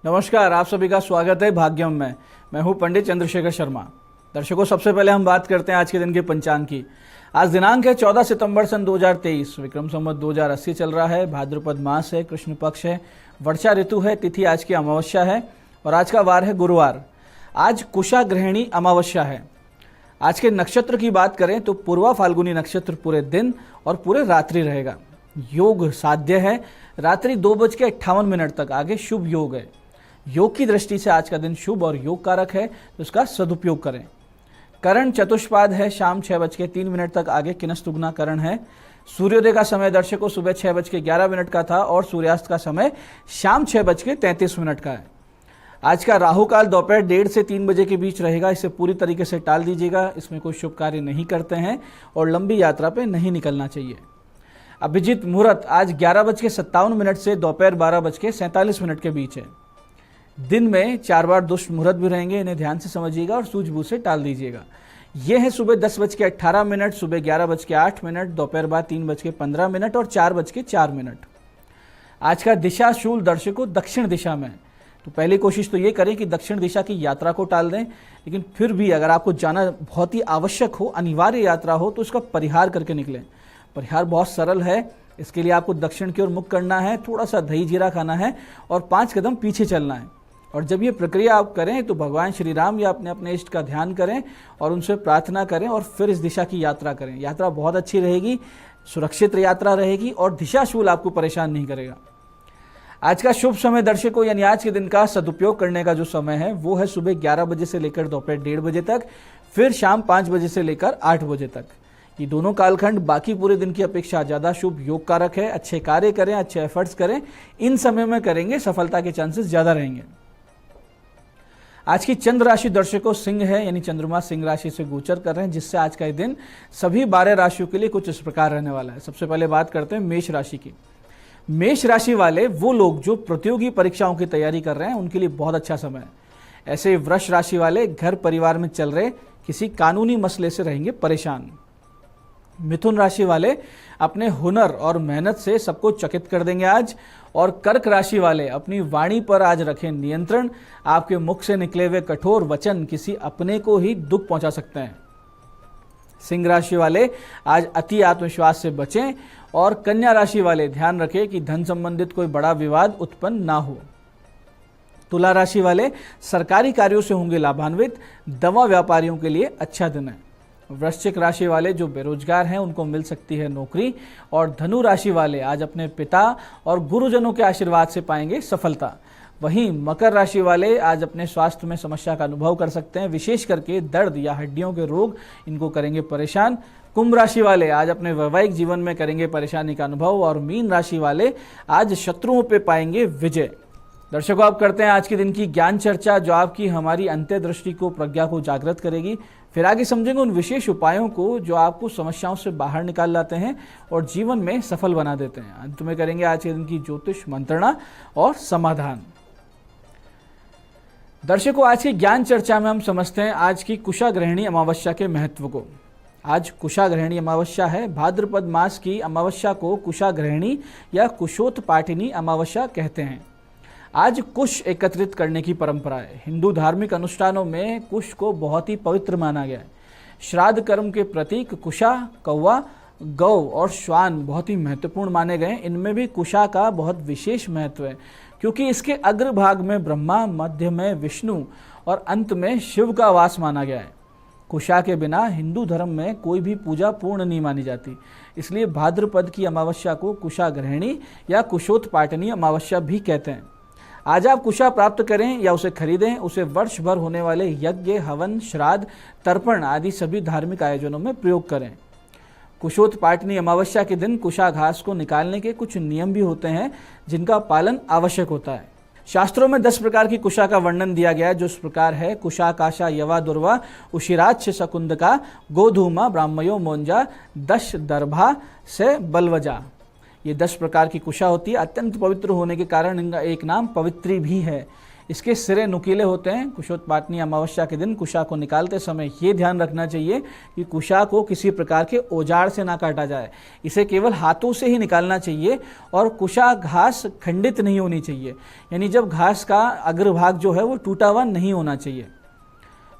नमस्कार, आप सभी का स्वागत है भाग्यम में। मैं हूं पंडित चंद्रशेखर शर्मा। दर्शकों, सबसे पहले हम बात करते हैं आज के दिन के पंचांग की। आज दिनांक है 14 सितंबर सन 2023। विक्रम संवत 2080 चल रहा है। भाद्रपद मास है, कृष्ण पक्ष है, वर्षा ऋतु है, तिथि आज की अमावस्या है और आज का वार है गुरुवार। आज कुशा ग्रहणी अमावस्या है। आज के नक्षत्र की बात करें तो पूर्वा फाल्गुनी नक्षत्र पूरे दिन और पूरे रात्रि रहेगा। योग साध्य है, रात्रि 2:58 तक आगे शुभ योग है। योग की दृष्टि से आज का दिन शुभ और योग कारक है, तो इसका सदुपयोग करें। करण चतुष्पाद है, शाम 6:03 तक आगे किनस्तुग्ना करण है। सूर्योदय का समय दर्शकों सुबह 6:11 का था और सूर्यास्त का समय शाम 6:33 का है। आज का राहु काल दोपहर 1:30 से 3 बजे के बीच रहेगा। इसे पूरी तरीके से टाल दीजिएगा, इसमें कोई शुभ कार्य नहीं करते हैं और लंबी यात्रा पे नहीं निकलना चाहिए। अभिजीत मुहूर्त आज 11:57 से दोपहर 12:47 के बीच है। दिन में 4 बार दुष्ट मुहूर्त भी रहेंगे, इन्हें ध्यान से समझिएगा और सूझबूझ से टाल दीजिएगा। ये है सुबह 10:18, सुबह 11:08, दोपहर बाद 3:15 और 4:04। आज का दिशा शूल दर्शकों दक्षिण दिशा में, तो पहली कोशिश तो ये करें कि दक्षिण दिशा की यात्रा को टाल दें, लेकिन फिर भी अगर आपको जाना बहुत ही आवश्यक हो, अनिवार्य यात्रा हो, तो उसका परिहार करके निकलें। परिहार बहुत सरल है। इसके लिए आपको दक्षिण की ओर मुख करना है, थोड़ा सा दही जीरा खाना है और 5 कदम पीछे चलना है। और जब ये प्रक्रिया आप करें तो भगवान श्री राम या अपने अपने इष्ट का ध्यान करें और उनसे प्रार्थना करें और फिर इस दिशा की यात्रा करें। यात्रा बहुत अच्छी रहेगी, सुरक्षित यात्रा रहेगी और दिशाशूल आपको परेशान नहीं करेगा। आज का शुभ समय दर्शकों, यानी आज के दिन का सदुपयोग करने का जो समय है वो है सुबह 11 बजे से लेकर दोपहर 1:30 बजे तक, फिर शाम 5 बजे से लेकर 8 बजे तक। ये दोनों कालखंड बाकी पूरे दिन की अपेक्षा ज़्यादा शुभ योग कारक है। अच्छे कार्य करें, अच्छे एफर्ट्स करें, इन समय में करेंगे सफलता के चांसेस ज़्यादा रहेंगे। आज की चंद्र राशि दर्शकों सिंह है, यानी चंद्रमा सिंह राशि से गोचर कर रहे हैं, जिससे आज का ये दिन सभी 12 राशियों के लिए कुछ इस प्रकार रहने वाला है। सबसे पहले बात करते हैं मेष राशि की। मेष राशि वाले वो लोग जो प्रतियोगी परीक्षाओं की तैयारी कर रहे हैं, उनके लिए बहुत अच्छा समय है। ऐसे वृष राशि वाले घर परिवार में चल रहे किसी कानूनी मसले से रहेंगे परेशान। मिथुन राशि वाले अपने हुनर और मेहनत से सबको चकित कर देंगे आज। और कर्क राशि वाले अपनी वाणी पर आज रखें नियंत्रण। आपके मुख से निकले हुए कठोर वचन किसी अपने को ही दुख पहुंचा सकते हैं। सिंह राशि वाले आज अति आत्मविश्वास से बचें। और कन्या राशि वाले ध्यान रखें कि धन संबंधित कोई बड़ा विवाद उत्पन्न ना हो। तुला राशि वाले सरकारी कार्यों से होंगे लाभान्वित। दवा व्यापारियों के लिए अच्छा दिन है। वृश्चिक राशि वाले जो बेरोजगार हैं उनको मिल सकती है नौकरी। और धनु राशि वाले आज अपने पिता और गुरुजनों के आशीर्वाद से पाएंगे सफलता। वहीं मकर राशि वाले आज अपने स्वास्थ्य में समस्या का अनुभव कर सकते हैं, विशेष करके दर्द या हड्डियों के रोग इनको करेंगे परेशान। कुंभ राशि वाले आज अपने वैवाहिक जीवन में करेंगे परेशानी का अनुभव। और मीन राशि वाले आज शत्रुओं पर पाएंगे विजय। दर्शकों, आप करते हैं आज के दिन की ज्ञान चर्चा, जो आपकी हमारी अंतर्दृष्टि को, प्रज्ञा को जागृत करेगी। फिर आगे समझेंगे उन विशेष उपायों को जो आपको समस्याओं से बाहर निकाल लाते हैं और जीवन में सफल बना देते हैं। अंत में करेंगे आज के दिन की ज्योतिष मंत्रणा और समाधान। दर्शकों, आज की ज्ञान चर्चा में हम समझते हैं आज की कुशा ग्रहणी अमावस्या के महत्व को। आज कुशा ग्रहणी अमावस्या है। भाद्रपद मास की अमावस्या को कुशा ग्रहणी या कुशोत्पाटिनी अमावस्या कहते हैं। आज कुश एकत्रित करने की परंपरा है। हिंदू धार्मिक अनुष्ठानों में कुश को बहुत ही पवित्र माना गया है। श्राद्ध कर्म के प्रतीक कुशा, कौवा, गौ और श्वान बहुत ही महत्वपूर्ण माने गए। इनमें भी कुशा का बहुत विशेष महत्व है, क्योंकि इसके अग्रभाग में ब्रह्मा, मध्य में विष्णु और अंत में शिव का वास माना गया है। कुशा के बिना हिंदू धर्म में कोई भी पूजा पूर्ण नहीं मानी जाती। इसलिए भाद्रपद की अमावस्या को कुशा ग्रहणी या कुशोत्पाटिनी अमावस्या भी कहते हैं। आज आप कुशा प्राप्त करें या उसे खरीदें, उसे वर्ष भर होने वाले यज्ञ, हवन, श्राद्ध, तर्पण आदि सभी धार्मिक आयोजनों में प्रयोग करें। कुशोत्पाटिनी अमावस्या के दिन कुशा घास को निकालने के कुछ नियम भी होते हैं, जिनका पालन आवश्यक होता है। शास्त्रों में 10 प्रकार की कुशा का वर्णन दिया गया है, जो इस प्रकार है: कुशा, काशा, यवा, दुर्वा, उशिराक्ष, शकुंदका, गोधूमा, ब्राह्मयो, मोंजा, दश दर्भा से बलवजा। ये 10 प्रकार की कुशा होती है। अत्यंत पवित्र होने के कारण इनका एक नाम पवित्री भी है। इसके सिरे नुकीले होते हैं। कुशोत्पाटनी अमावस्या के दिन कुशा को निकालते समय ये ध्यान रखना चाहिए कि कुशा को किसी प्रकार के औजार से ना काटा जाए, इसे केवल हाथों से ही निकालना चाहिए और कुशा घास खंडित नहीं होनी चाहिए, यानी जब घास का अग्रभाग जो है वो टूटा हुआ नहीं होना चाहिए।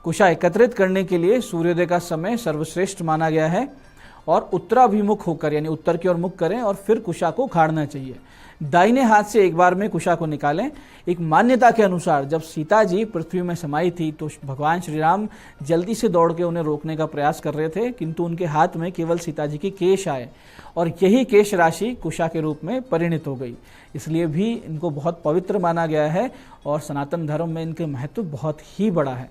कुशा एकत्रित करने के लिए सूर्योदय का समय सर्वश्रेष्ठ माना गया है और उत्तराभिमुख होकर यानी उत्तर की ओर मुख करें और फिर कुशा को उखाड़ना चाहिए। दाहिने हाथ से एक बार में कुशा को निकालें। एक मान्यता के अनुसार जब सीता जी पृथ्वी में समाई थी तो भगवान श्री राम जल्दी से दौड़ के उन्हें रोकने का प्रयास कर रहे थे, किंतु उनके हाथ में केवल सीता जी के केश आए और यही केश राशि कुशा के रूप में परिणित हो गई। इसलिए भी इनको बहुत पवित्र माना गया है और सनातन धर्म में इनके महत्व बहुत ही बड़ा है।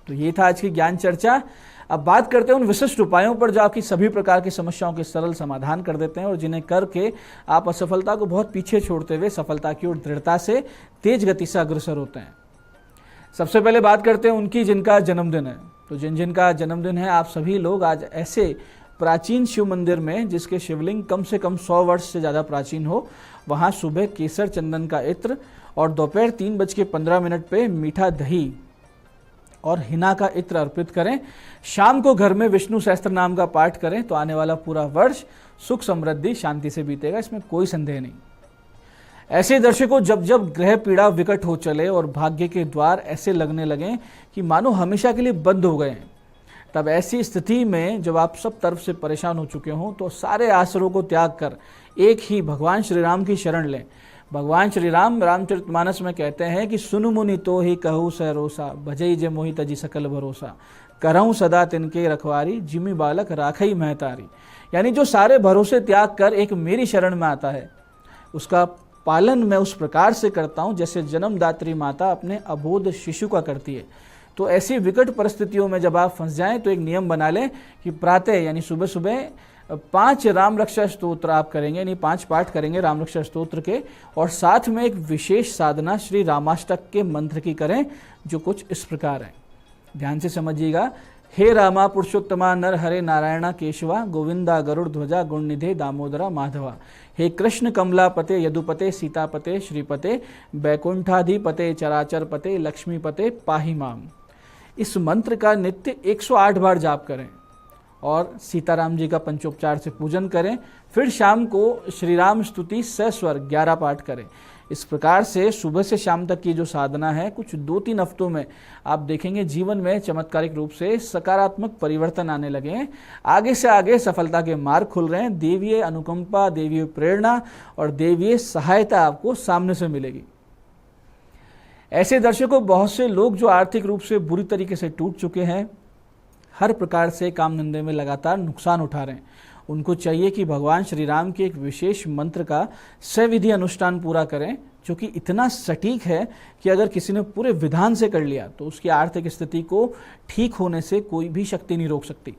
तो ये था आज की ज्ञान चर्चा। अब बात करते हैं उन विशिष्ट उपायों पर जो आपकी सभी प्रकार की समस्याओं के सरल समाधान कर देते हैं और जिन्हें करके आप असफलता को बहुत पीछे छोड़ते हुए सफलता की ओर दृढ़ता से तेज गति से अग्रसर होते हैं। सबसे पहले बात करते हैं उनकी जिनका जन्मदिन है। तो जिनका जन्मदिन है, आप सभी लोग आज ऐसे प्राचीन शिव मंदिर में जिसके शिवलिंग कम से कम 100 वर्ष से ज़्यादा प्राचीन हो, वहाँ सुबह केसर चंदन का इत्र और दोपहर 3:15 पे मीठा दही और हिना का इत्र अर्पित करें। शाम को घर में विष्णु सहस्त्र नाम का पाठ करें तो आने वाला पूरा वर्ष सुख समृद्धि शांति से बीतेगा, इसमें कोई संदेह नहीं। ऐसे दर्शकों, जब जब ग्रह पीड़ा विकट हो चले और भाग्य के द्वार ऐसे लगने लगे कि मानो हमेशा के लिए बंद हो गए, तब ऐसी स्थिति में जब आप सब तरफ से परेशान हो चुके हों तो सारे आसरों को त्याग कर एक ही भगवान श्री राम की शरण लें। भगवान श्री राम रामचरितमानस में कहते हैं कि सुनु मुनि तो ही कहू सहरोसा, भजई जे मोहि तजी सकल भरोसा, करऊं सदा तिनके रखवारी, जिमि बालक राखई महतारी। यानी जो सारे भरोसे त्याग कर एक मेरी शरण में आता है उसका पालन मैं उस प्रकार से करता हूं जैसे जन्मदात्री माता अपने अबोध शिशु का करती है। तो ऐसी विकट परिस्थितियों में जब आप फंस जाएं तो एक नियम बना लें कि प्रातः यानी सुबह सुबह 5 राम रक्षा स्तोत्र आप करेंगे, यानी 5 पाठ करेंगे राम रक्षा स्तोत्र के, और साथ में एक विशेष साधना श्री रामाष्टक के मंत्र की करें जो कुछ इस प्रकार है। ध्यान से समझिएगा। हे रामा पुरुषोत्तमा नर हरे नारायणा केशवा, गोविंदा गरुड़ ध्वजा गुणनिधे दामोदरा माधवा, हे कृष्ण कमलापते यदुपते सीतापते श्रीपते, बैकुंठाधिपते चराचर पते लक्ष्मीपते पाहि माम। इस मंत्र का नित्य 108 बार जाप करें और सीताराम जी का पंचोपचार से पूजन करें। फिर शाम को श्री राम स्तुति सस्वर 11 पाठ करें। इस प्रकार से सुबह से शाम तक की जो साधना है, कुछ 2-3 हफ्तों में आप देखेंगे जीवन में चमत्कारिक रूप से सकारात्मक परिवर्तन आने लगे हैं। आगे से आगे सफलता के मार्ग खुल रहे हैं। देवीय अनुकंपा, देवीय प्रेरणा और देवीय सहायता आपको सामने से मिलेगी। ऐसे दर्शकों, बहुत से लोग जो आर्थिक रूप से बुरी तरीके से टूट चुके हैं, हर प्रकार से काम धंधे में लगातार नुकसान उठा रहे हैं, उनको चाहिए कि भगवान श्री राम के एक विशेष मंत्र का सविधि अनुष्ठान पूरा करें जो कि इतना सटीक है कि अगर किसी ने पूरे विधान से कर लिया तो उसकी आर्थिक स्थिति को ठीक होने से कोई भी शक्ति नहीं रोक सकती।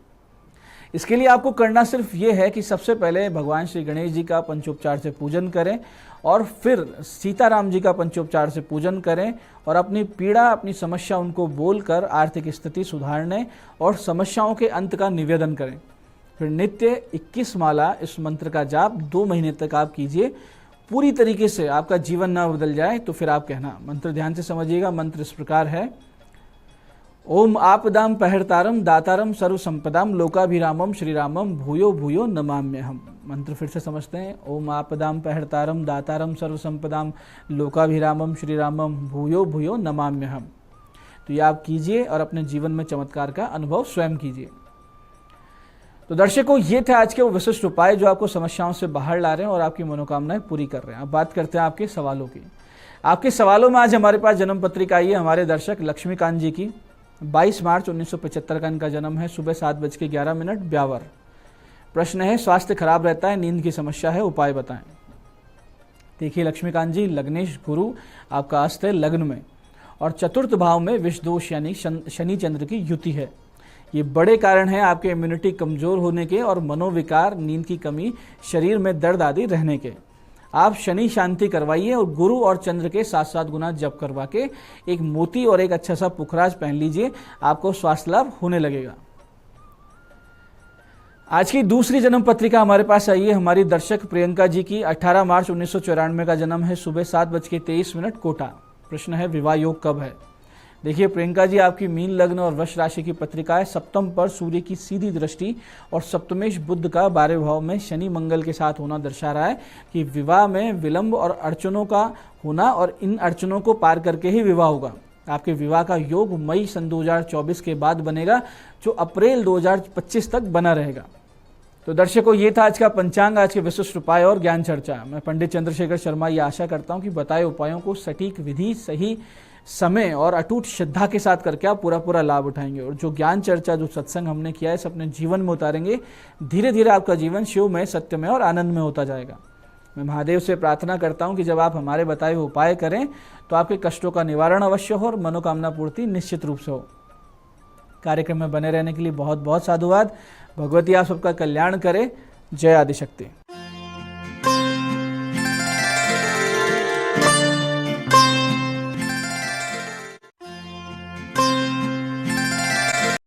इसके लिए आपको करना सिर्फ ये है कि सबसे पहले भगवान श्री गणेश जी का पंचोपचार से पूजन करें और फिर सीताराम जी का पंचोपचार से पूजन करें और अपनी पीड़ा, अपनी समस्या उनको बोलकर आर्थिक स्थिति सुधारने और समस्याओं के अंत का निवेदन करें। फिर नित्य 21 माला इस मंत्र का जाप 2 महीने तक आप कीजिए। पूरी तरीके से आपका जीवन ना बदल जाए तो फिर आप कहना। मंत्र ध्यान से समझिएगा। मंत्र इस प्रकार है। ओम आपदाम पहरतारम दातारम सर्व संपदाम लोकाभिरामम श्रीरामम भूयो भूयो नमाम्यहम। मंत्र फिर से समझते हैं। ओम आपदाम पहरतारम दातारम सर्व संपदाम लोकाभिरामम श्रीरामम भूयो भूयो नमाम्यहम। तो ये आप कीजिए और अपने जीवन में चमत्कार का अनुभव स्वयं कीजिए। तो दर्शकों, ये थे आज के वो विशिष्ट उपाय जो आपको समस्याओं से बाहर ला रहे हैं और आपकी मनोकामनाएं पूरी कर रहे हैं। अब बात करते हैं आपके सवालों की। आपके सवालों में आज हमारे पास जन्म पत्रिका आई है हमारे दर्शक लक्ष्मीकांत जी की। 22 मार्च 1975 का इनका जन्म है। सुबह 7:11 ब्यावर। प्रश्न है, स्वास्थ्य खराब रहता है, नींद की समस्या है, उपाय बताएं। देखिए लक्ष्मीकांत जी, लग्नेश गुरु आपका अस्त है लग्न में और चतुर्थ भाव में विष दोष यानी शनि चंद्र की युति है। ये बड़े कारण हैं आपके इम्यूनिटी कमजोर होने के और मनोविकार, नींद की कमी, शरीर में दर्द आदि रहने के। आप शनि शांति करवाइए और गुरु और चंद्र के 7-7 गुना जप करवा के एक मोती और एक अच्छा सा पुखराज पहन लीजिए, आपको स्वास्थ्य लाभ होने लगेगा। आज की दूसरी जन्म पत्रिका हमारे पास आई है हमारी दर्शक प्रियंका जी की। 18 मार्च 1994 का जन्म है। सुबह 7:23 कोटा। प्रश्न है विवाह योग कब है। देखिए प्रियंका जी, आपकी मीन लग्न और वृष राशि की पत्रिका है। सप्तम पर सूर्य की सीधी दृष्टि और सप्तमेश बुध का 12वें भाव में शनि मंगल के साथ होना दर्शा रहा है कि विवाह में विलंब और अड़चनों का होना, और इन अड़चनों को पार करके ही विवाह होगा। आपके विवाह का योग मई सन 2024 के बाद बनेगा, जो अप्रैल 2025 तक बना रहेगा। तो दर्शकों, ये था आज का पंचांग, आज के विशिष्ट उपाय और ज्ञान चर्चा। मैं पंडित चंद्रशेखर शर्मा ये आशा करता हूँ कि बताए उपायों को सटीक विधि, सही समय और अटूट श्रद्धा के साथ करके आप पूरा लाभ उठाएंगे, और जो ज्ञान चर्चा, जो सत्संग हमने किया है, इसे अपने जीवन में उतारेंगे। धीरे धीरे आपका जीवन शिवमय, सत्यमय और आनंदमय होता जाएगा। मैं महादेव से प्रार्थना करता हूं कि जब आप हमारे बताए हुए उपाय करें तो आपके कष्टों का निवारण अवश्य हो और मनोकामना पूर्ति निश्चित रूप से हो। कार्यक्रम में बने रहने के लिए बहुत बहुत साधुवाद। भगवती आप सबका कल्याण करे। जय आदिशक्ति।